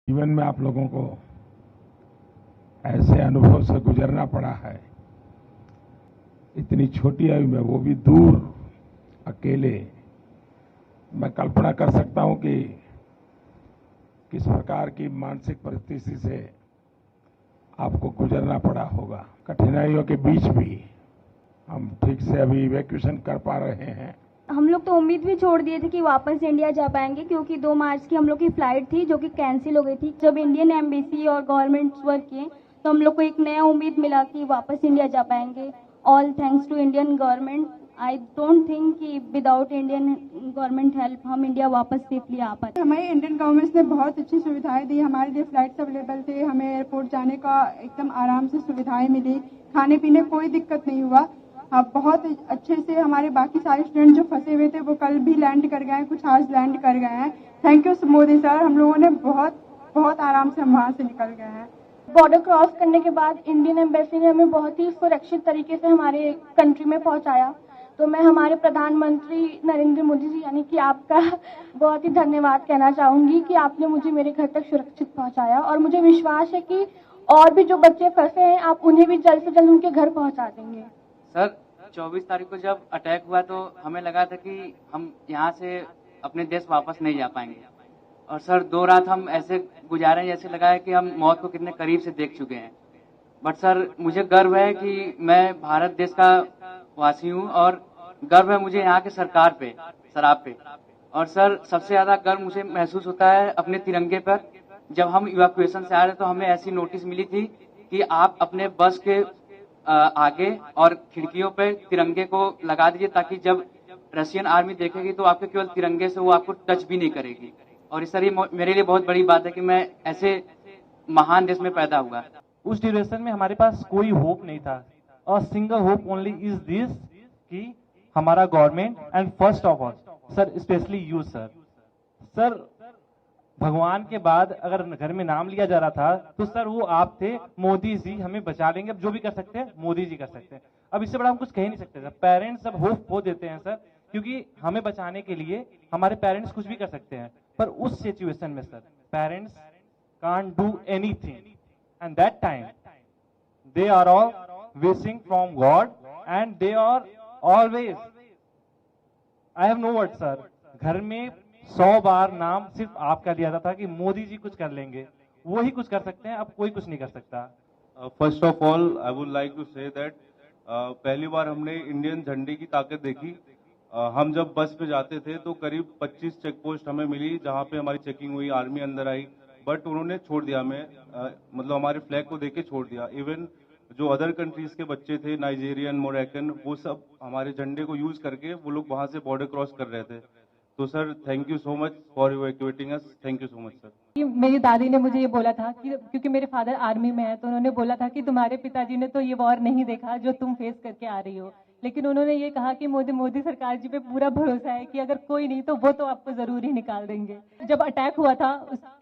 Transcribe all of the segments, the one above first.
जीवन में आप लोगों को ऐसे अनुभव से गुजरना पड़ा है, इतनी छोटी आयु में, वो भी दूर, अकेले। मैं कल्पना कर सकता हूं कि किस प्रकार की मानसिक परिस्थिति से आपको गुजरना पड़ा होगा। कठिनाइयों के बीच भी हम ठीक से अभी इवैक्यूएशन कर पा रहे हैं। हम लोग तो उम्मीद भी छोड़ दिए थे कि वापस इंडिया जा पाएंगे, क्योंकि 2 मार्च की हम लोग की फ्लाइट थी जो कि कैंसिल हो गई थी। जब इंडियन एम्बेसी और गवर्नमेंट वर्क किए तो हम लोग को एक नया उम्मीद मिला कि वापस इंडिया जा पाएंगे। All thanks to Indian government. I don't think कि विदाउट इंडियन गवर्नमेंट हेल्प हम इंडिया वापस सेफली आ पाते। हमारी इंडियन गवर्नमेंट ने बहुत अच्छी सुविधाएं दी। हमारे लिए फ्लाइट्स अवेलेबल थे, हमें एयरपोर्ट जाने का एकदम आराम से सुविधाएं मिली, खाने पीने कोई दिक्कत नहीं हुआ। बहुत अच्छे से हमारे बाकी सारे स्टूडेंट जो फंसे हुए थे वो कल भी लैंड कर गए हैं, कुछ आज लैंड कर गए हैं। थैंक यू मोदी सर, हम लोगों ने बहुत आराम से हम वहाँ से निकल गए हैं। बॉर्डर क्रॉस करने के बाद इंडियन एम्बेसी ने हमें बहुत ही सुरक्षित तरीके से हमारे कंट्री में पहुंचाया। तो मैं हमारे प्रधानमंत्री नरेंद्र मोदी जी यानी कि आपका बहुत ही धन्यवाद कहना चाहूंगी कि आपने मुझे मेरे घर तक सुरक्षित पहुंचाया, और मुझे विश्वास है कि और भी जो बच्चे फंसे हैं आप उन्हें भी जल्द से जल्द उनके घर पहुंचा देंगे। सर 24 तारीख को जब अटैक हुआ तो हमें लगा था कि हम यहाँ से अपने देश वापस नहीं जा पाएंगे, और सर 2 रात हम ऐसे गुजारे जैसे लगा है कि हम मौत को कितने करीब से देख चुके हैं। बट सर मुझे गर्व है कि मैं भारत देश का वासी हूँ, और गर्व है मुझे यहाँ के सरकार पे, शराब पे। और सर सबसे ज्यादा गर्व मुझे महसूस होता है अपने तिरंगे पर। जब हम इवैक्यूएशन से आ रहे तो हमें ऐसी नोटिस मिली थी कि आप अपने बस के आगे और खिड़कियों पे तिरंगे को लगा दीजिए, ताकि जब रशियन आर्मी देखेगी तो आपके केवल तिरंगे से वो आपको टच भी नहीं करेगी। और इस तरह मेरे लिए बहुत बड़ी बात है कि मैं ऐसे महान देश में पैदा हुआ। उस ड्यूरेशन में हमारे पास कोई होप नहीं था, और single hope only is this कि हमारा government and first of all sir specially you sir भगवान के बाद अगर घर में नाम लिया जा रहा था तो सर वो आप थे। मोदी जी हमें बचा लेंगे, अब जो भी कर सकते हैं मोदी जी कर सकते हैं। अब इससे बड़ा हम कुछ कह ही नहीं सकते सर। पेरेंट्स सब होप खो देते हैं सर, क्योंकि हमें बचाने के लिए हमारे पेरेंट्स कुछ भी कर सकते हैं, पर उस सिचुएशन में sir parents can't do anything, and that time they are all wishing from God and they are always, I have no word sir. घर में 100 बार नाम सिर्फ आपका लिया जाता था कि मोदी जी कुछ कर लेंगे, वो ही कुछ कर सकते हैं, अब कोई कुछ नहीं कर सकता। First of all I would like to say that पहली बार हमने इंडियन झंडे की ताकत देखी। हम जब बस पे जाते थे तो करीब 25 चेक पोस्ट हमें मिली जहां पे हमारी चेकिंग हुई, आर्मी अंदर आई, बट उन्होंने छोड़ दिया हमें, मतलब हमारे फ्लैग को देख के छोड़ दिया। इवन जो अदर कंट्रीज के बच्चे थे, नाइजीरियन, मोरक्कन, वो सब हमारे झंडे को यूज करके वो लोग वहां से बॉर्डर क्रॉस कर रहे थे। तो sir thank you so much for evacuating us, thank you so much sir. मेरी दादी ने मुझे ये बोला था कि क्योंकि मेरे फादर आर्मी में है, तो उन्होंने बोला था कि तुम्हारे पिताजी ने तो ये वॉर नहीं देखा जो तुम फेस करके आ रही हो, लेकिन उन्होंने ये कहा कि मोदी सरकार जी पे पूरा भरोसा है कि अगर कोई नहीं तो वो तो आपको जरूर ही निकाल देंगे। जब अटैक हुआ था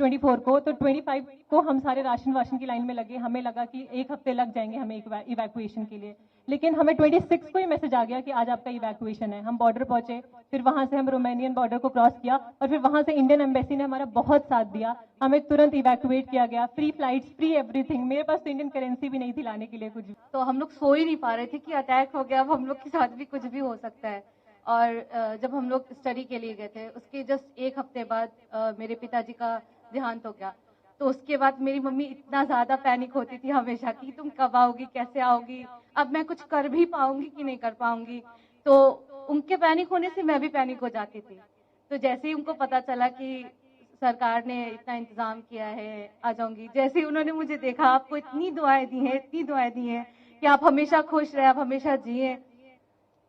24 को, तो 25 को हम सारे राशन की लाइन में लगे। हमें लगा कि 1 हफ्ते लग जाएंगे हमें इवैक्यूएशन के लिए, लेकिन हमें 26 को ही मैसेज आ गया कि आज आपका इवैक्यूएशन है। हम बॉर्डर पहुंचे, फिर वहां से हम रोमानियन बॉर्डर को क्रॉस किया, और फिर वहां से इंडियन एम्बेसी ने हमारा बहुत साथ दिया। हमें तुरंत इवैक्यूएट किया गया, फ्री फ्लाइट्स, फ्री एवरीथिंग। मेरे पास तो इंडियन करेंसी भी नहीं थी लाने के लिए कुछ भी। तो हम लोग सो ही नहीं पा रहे थे कि अटैक हो गया, अब हम लोग के साथ भी कुछ भी हो सकता है। और जब हम लोग स्टडी के लिए गए थे उसके जस्ट 1 हफ्ते बाद मेरे पिताजी का देहांत हो गया। तो उसके बाद मेरी मम्मी इतना ज्यादा पैनिक होती थी हमेशा कि तुम कब आओगी, कैसे आओगी, अब मैं कुछ कर भी पाऊंगी कि नहीं कर पाऊंगी। तो उनके पैनिक होने से मैं भी पैनिक हो जाती थी। तो जैसे ही उनको पता चला कि सरकार ने इतना इंतजाम किया है, आ जाऊंगी, जैसे ही उन्होंने मुझे देखा, आपको इतनी दुआएं दी हैं कि आप हमेशा खुश रहे, आप हमेशा जिए।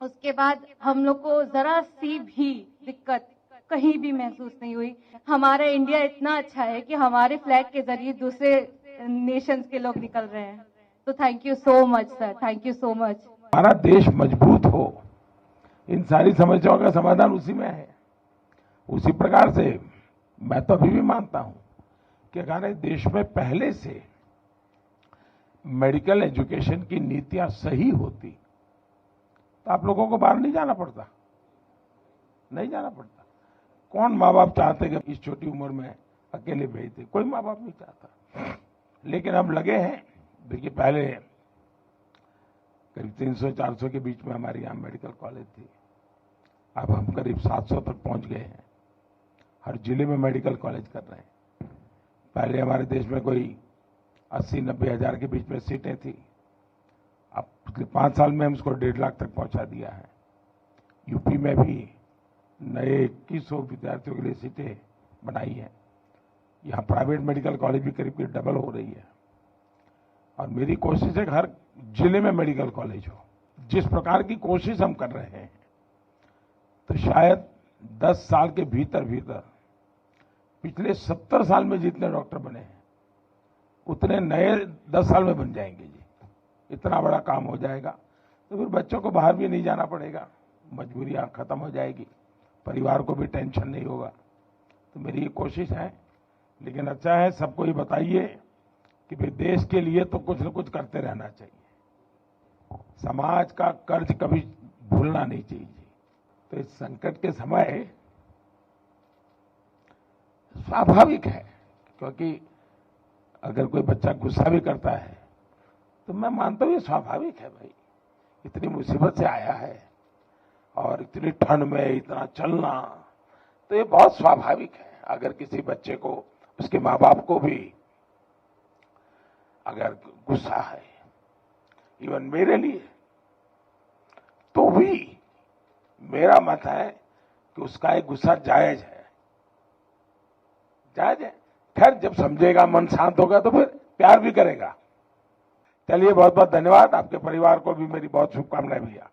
उसके बाद हम लोग को जरा सी भी दिक्कत कहीं भी महसूस नहीं हुई। हमारा इंडिया इतना अच्छा है कि हमारे फ्लैग के जरिए दूसरे नेशंस के लोग निकल रहे हैं। तो thank you so much sir, thank you so much. हमारा देश मजबूत हो, इन सारी समस्याओं का समाधान उसी में है। उसी प्रकार से मैं तो अभी भी मानता हूं कि अगर देश में पहले से मेडिकल एजुकेशन की नीतियां सही होती तो आप लोगों को बाहर नहीं जाना पड़ता। कौन माँ बाप चाहते कि इस छोटी उम्र में अकेले भेज दे, कोई माँ बाप नहीं चाहता। लेकिन हम लगे हैं। देखिए, पहले करीब 300-400 के बीच में हमारे यहाँ मेडिकल कॉलेज थी, अब हम करीब 700 तक पहुंच गए हैं। हर जिले में मेडिकल कॉलेज कर रहे हैं। पहले हमारे देश में कोई 80-90 हजार के बीच में सीटें थी, अब पिछले 5 साल में हम इसको 1.5 लाख तक पहुंचा दिया है। यूपी में भी नए 2100 विद्यार्थियों के लिए सीटें बनाई हैं। यहाँ प्राइवेट मेडिकल कॉलेज भी करीब करीब डबल हो रही है। और मेरी कोशिश है कि हर जिले में मेडिकल कॉलेज हो। जिस प्रकार की कोशिश हम कर रहे हैं, तो शायद 10 साल के भीतर भीतर पिछले 70 साल में जितने डॉक्टर बने हैं, उतने नए 10 साल में बन जाएंगे जी। इतना बड़ा काम हो जाएगा। तो फिर बच्चों को बाहर भी नहीं जाना पड़ेगा, मजबूरियां खत्म हो जाएगी, परिवार को भी टेंशन नहीं होगा। तो मेरी ये कोशिश है। लेकिन अच्छा है, सबको ये बताइए कि भाई देश के लिए तो कुछ न कुछ करते रहना चाहिए। समाज का कर्ज कभी भूलना नहीं चाहिए। तो इस संकट के समय स्वाभाविक है, क्योंकि अगर कोई बच्चा गुस्सा भी करता है तो मैं मानता हूं ये स्वाभाविक है। भाई, इतनी मुसीबत से आया है और इतनी ठंड में इतना चलना, तो ये बहुत स्वाभाविक है। अगर किसी बच्चे को, उसके माँ बाप को भी अगर गुस्सा है, इवन मेरे लिए, तो भी मेरा मत है कि उसका एक गुस्सा जायज है, जायज है। खैर, जब समझेगा, मन शांत होगा, तो फिर प्यार भी करेगा। चलिए, बहुत बहुत धन्यवाद। आपके परिवार को भी मेरी बहुत शुभकामनाएं भैया।